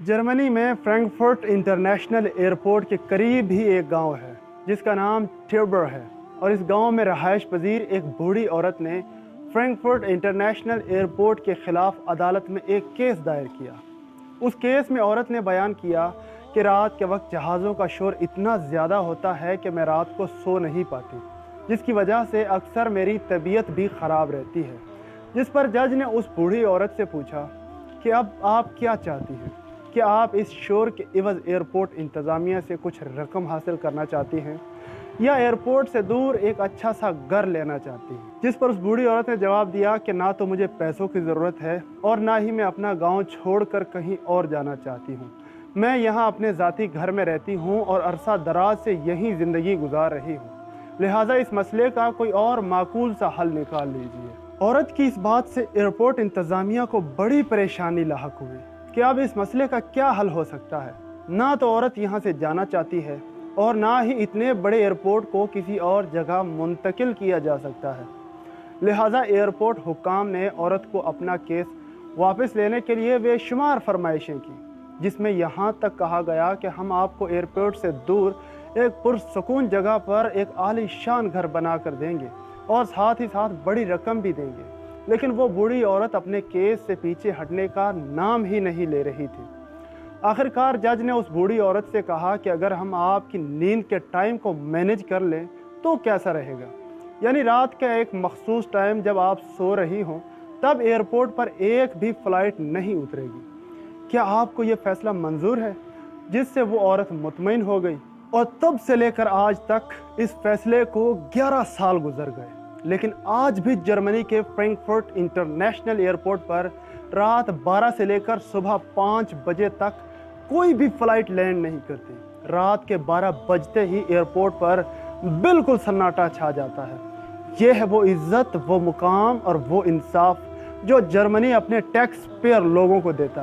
Germany में Frankfurt international airport के करीब ही एक गांव है जिसका नाम ट्यूबर है और इस गांव में रहायश पजीर एक बूढ़ी औरत ने फ्रैंकफर्ट इंटरनेशनल एयरपोर्ट के ख़िलाफ़ अदालत में एक केस दायर किया। उस केस में औरत ने बयान किया कि रात के वक्त जहाज़ों का शोर इतना ज़्यादा होता है कि मैं रात को सो नहीं पाती, जिसकी वजह से अक्सर मेरी तबीयत भी ख़राब रहती है। जिस पर जज ने उस बूढ़ी औरत से पूछा कि अब आप क्या चाहती हैं, क्या आप इस शोर के इवज़ एयरपोर्ट इंतज़ामिया से कुछ रकम हासिल करना चाहती हैं या एयरपोर्ट से दूर एक अच्छा सा घर लेना चाहती हैं। जिस पर उस बूढ़ी औरत ने जवाब दिया कि ना तो मुझे पैसों की ज़रूरत है और ना ही मैं अपना गांव छोड़कर कहीं और जाना चाहती हूं। मैं यहां अपने ज़ाती घर में रहती हूं और अरसा दराज से यहीं ज़िंदगी गुजार रही हूं, लिहाजा इस मसले का कोई और माकूल सा हल निकाल लीजिए। औरत की इस बात से एयरपोर्ट इंतज़ामिया को बड़ी परेशानी लाहक हुई कि अब इस मसले का क्या हल हो सकता है। ना तो औरत यहाँ से जाना चाहती है और ना ही इतने बड़े एयरपोर्ट को किसी और जगह मुंतकिल किया जा सकता है। लिहाजा एयरपोर्ट हुक्काम ने औरत को अपना केस वापस लेने के लिए बेशुमार फरमाइशें की, जिसमें यहाँ तक कहा गया कि हम आपको एयरपोर्ट से दूर एक पुरसकून जगह पर एक आलीशान घर बना कर देंगे और साथ ही साथ बड़ी रकम भी देंगे। लेकिन वो बूढ़ी औरत अपने केस से पीछे हटने का नाम ही नहीं ले रही थी। आखिरकार जज ने उस बूढ़ी औरत से कहा कि अगर हम आपकी नींद के टाइम को मैनेज कर लें तो कैसा रहेगा, यानी रात का एक मखसूस टाइम जब आप सो रही हों तब एयरपोर्ट पर एक भी फ़्लाइट नहीं उतरेगी। क्या आपको ये फ़ैसला मंजूर है? जिससे वो औरत मुतमईन हो गई और तब से लेकर आज तक इस फैसले को 11 साल गुजर गए, लेकिन आज भी जर्मनी के फ्रैंकफर्ट इंटरनेशनल एयरपोर्ट पर रात 12 से लेकर सुबह 5 बजे तक कोई भी फ़्लाइट लैंड नहीं करती। रात के 12 बजते ही एयरपोर्ट पर बिल्कुल सन्नाटा छा जाता है। ये है वो इज़्ज़त, वो मुकाम और वो इंसाफ जो जर्मनी अपने टैक्स पेयर लोगों को देता है।